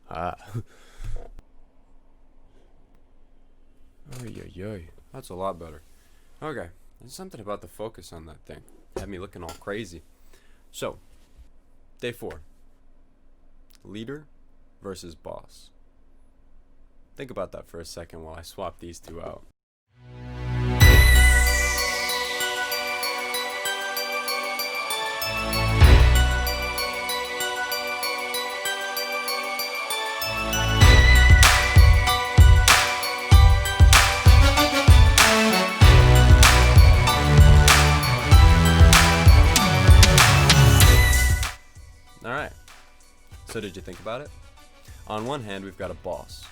Ah. Oy. That's a lot better. Okay. There's something about the focus on that thing. Had me looking all crazy. So, day 4. Leader versus boss. Think about that for a second while I swap these two out. Alright, so did you think about it? On one hand, we've got a boss.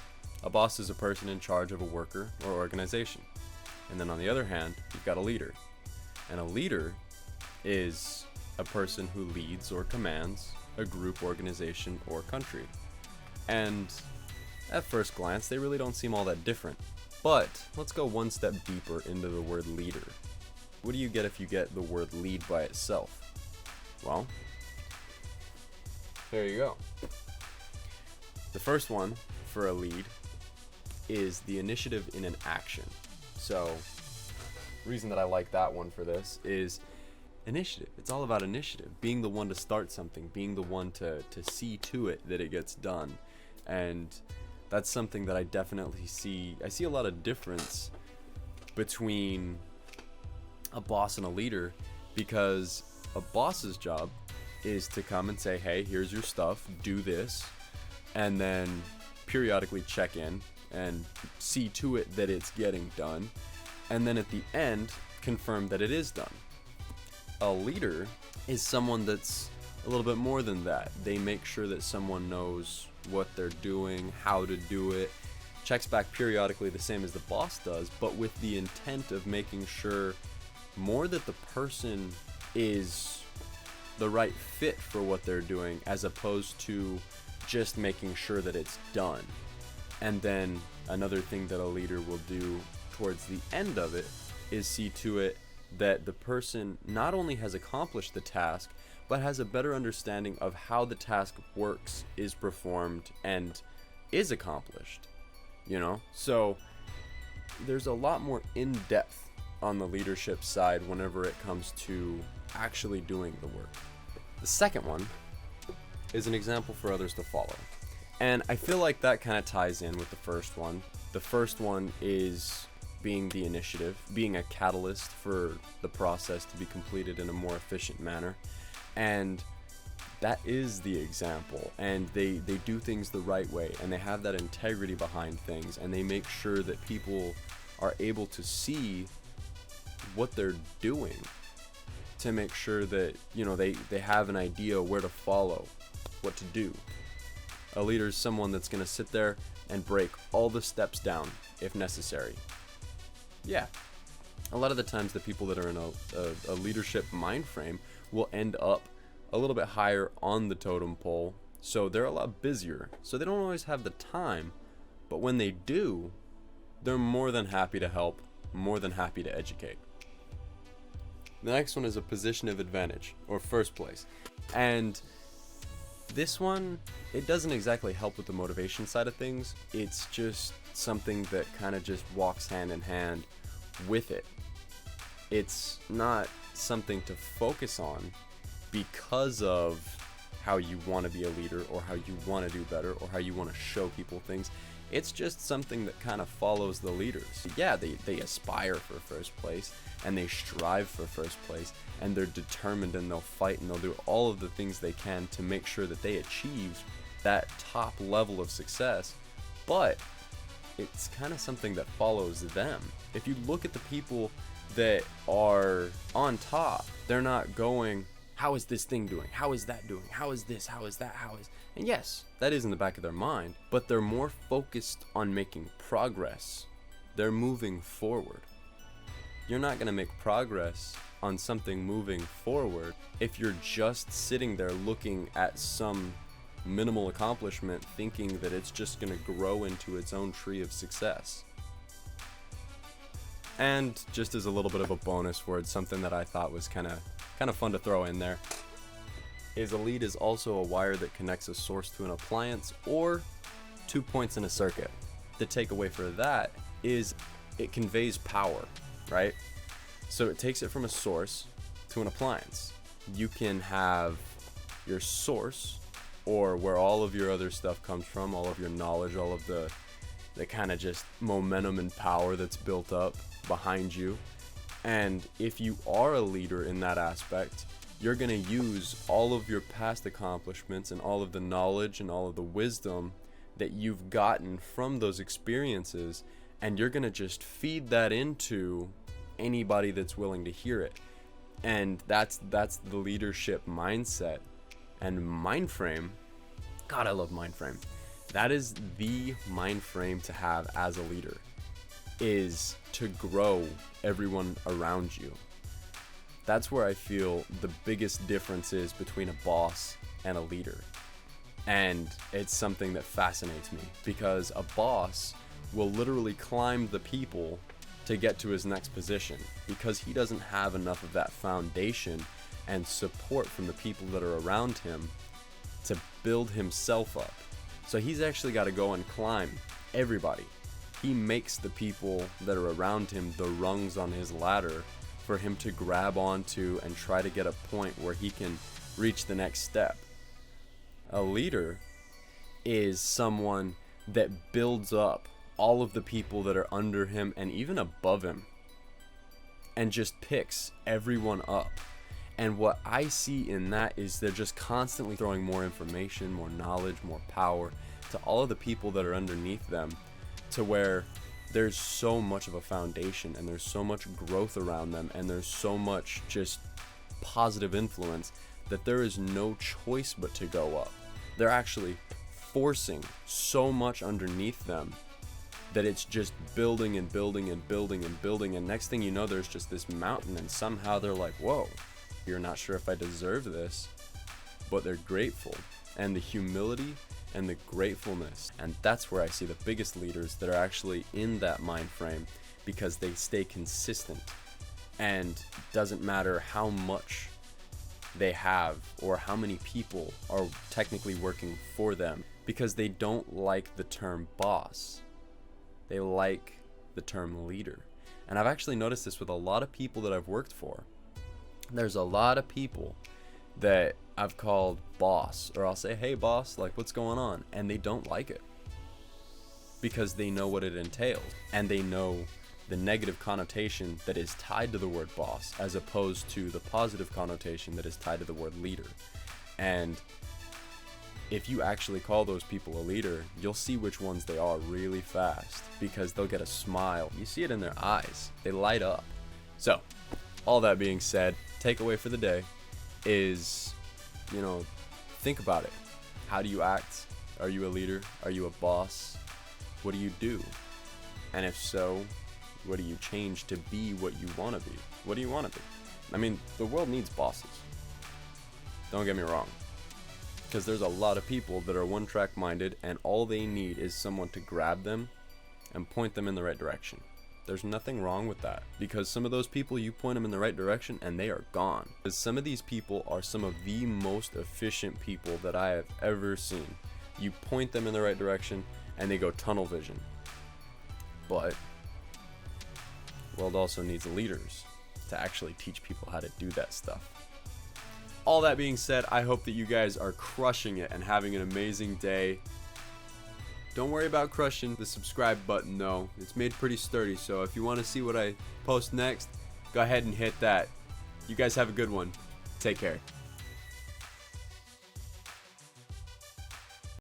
A boss is a person in charge of a worker or organization. And then on the other hand, you've got a leader. And a leader is a person who leads or commands a group, organization, or country. And at first glance, they really don't seem all that different. But let's go one step deeper into the word leader. What do you get if you get the word lead by itself? Well, there you go. The first one for a lead is the initiative in an action. So, the reason that I like that one for this is initiative. It's all about initiative. Being the one to start something, being the one to see to it that it gets done. And that's something that I definitely see. I see a lot of difference between a boss and a leader, because a boss's job is to come and say, hey, here's your stuff, do this, and then periodically check in and see to it that it's getting done, and then at the end confirm that it is done. A leader is someone that's a little bit more than that. They make sure that someone knows what they're doing, how to do it, checks back periodically the same as the boss does, but with the intent of making sure more that the person is the right fit for what they're doing, as opposed to just making sure that it's done. And then another thing that a leader will do towards the end of it is see to it that the person not only has accomplished the task, but has a better understanding of how the task works, is performed, and is accomplished. You know? So there's a lot more in-depth on the leadership side whenever it comes to actually doing the work. The second one is an example for others to follow. And I feel like that kind of ties in with the first one. The first one is being the initiative, being a catalyst for the process to be completed in a more efficient manner. And that is the example. And they do things the right way, and they have that integrity behind things, and they make sure that people are able to see what they're doing, to make sure that, you know, they have an idea where to follow, what to do. A leader is someone that's going to sit there and break all the steps down if necessary. Yeah, a lot of the times the people that are in a leadership mind frame will end up a little bit higher on the totem pole, so they're a lot busier, so they don't always have the time, but when they do, they're more than happy to help, more than happy to educate. The next one is a position of advantage, or first place. And this one, it doesn't exactly help with the motivation side of things. It's just something that kind of just walks hand in hand with it. It's not something to focus on because of how you want to be a leader, or how you want to do better, or how you want to show people things. It's just something that kind of follows the leaders. Yeah, they aspire for first place, and they strive for first place, and they're determined, and they'll fight, and they'll do all of the things they can to make sure that they achieve that top level of success. But it's kind of something that follows them. If you look at the people that are on top, they're not going, how is this thing doing? How is that doing? How is this? How is that? How is... And yes, that is in the back of their mind, but they're more focused on making progress. They're moving forward. You're not going to make progress on something moving forward if you're just sitting there looking at some minimal accomplishment, thinking that it's just going to grow into its own tree of success. And just as a little bit of a bonus word, something that I thought was kind of fun to throw in there. is a lead is also a wire that connects a source to an appliance or 2 points in a circuit. The takeaway for that is it conveys power, right? So it takes it from a source to an appliance. You can have your source, or where all of your other stuff comes from, all of your knowledge, all of the kind of just momentum and power that's built up behind you. And if you are a leader in that aspect, you're going to use all of your past accomplishments and all of the knowledge and all of the wisdom that you've gotten from those experiences, and you're going to just feed that into anybody that's willing to hear it. And that's the leadership mindset. And mind frame, God, I love mind frame. That is the mind frame to have as a leader, is to grow everyone around you. That's where I feel the biggest difference is between a boss and a leader. And it's something that fascinates me, because a boss will literally climb the people to get to his next position, because he doesn't have enough of that foundation and support from the people that are around him to build himself up. So he's actually got to go and climb everybody. He makes the people that are around him the rungs on his ladder for him to grab onto and try to get a point where he can reach the next step. A leader is someone that builds up all of the people that are under him and even above him, and just picks everyone up. And what I see in that is they're just constantly throwing more information, more knowledge, more power to all of the people that are underneath them, to where there's so much of a foundation and there's so much growth around them and there's so much just positive influence that there is no choice but to go up. They're actually forcing so much underneath them that it's just building and building and building and building, and next thing you know, there's just this mountain, and somehow they're like, whoa, you're not sure if I deserve this, but they're grateful. And the humility and the gratefulness, and that's where I see the biggest leaders that are actually in that mind frame, because they stay consistent, and doesn't matter how much they have or how many people are technically working for them, because they don't like the term boss. They like the term leader. And I've actually noticed this with a lot of people that I've worked for. There's a lot of people that I've called boss, or I'll say, hey boss, like, what's going on? And they don't like it, because they know what it entails, and they know the negative connotation that is tied to the word boss, as opposed to the positive connotation that is tied to the word leader. And if you actually call those people a leader, you'll see which ones they are really fast, because they'll get a smile. You see it in their eyes. They light up. So, all that being said, takeaway for the day is, think about it. How do you act? Are you a leader? Are you a boss? What do you do? And if so, what do you change to be what you want to be? What do you want to be? I mean, the world needs bosses. Don't get me wrong. Because there's a lot of people that are one-track minded, and all they need is someone to grab them and point them in the right direction. There's nothing wrong with that, because some of those people, you point them in the right direction and they are gone. Because some of these people are some of the most efficient people that I have ever seen. You point them in the right direction and they go tunnel vision. But the world also needs leaders to actually teach people how to do that stuff. All that being said, I hope that you guys are crushing it and having an amazing day. Don't worry about crushing the subscribe button though. It's made pretty sturdy, so if you want to see what I post next, go ahead and hit that. You guys have a good one. Take care.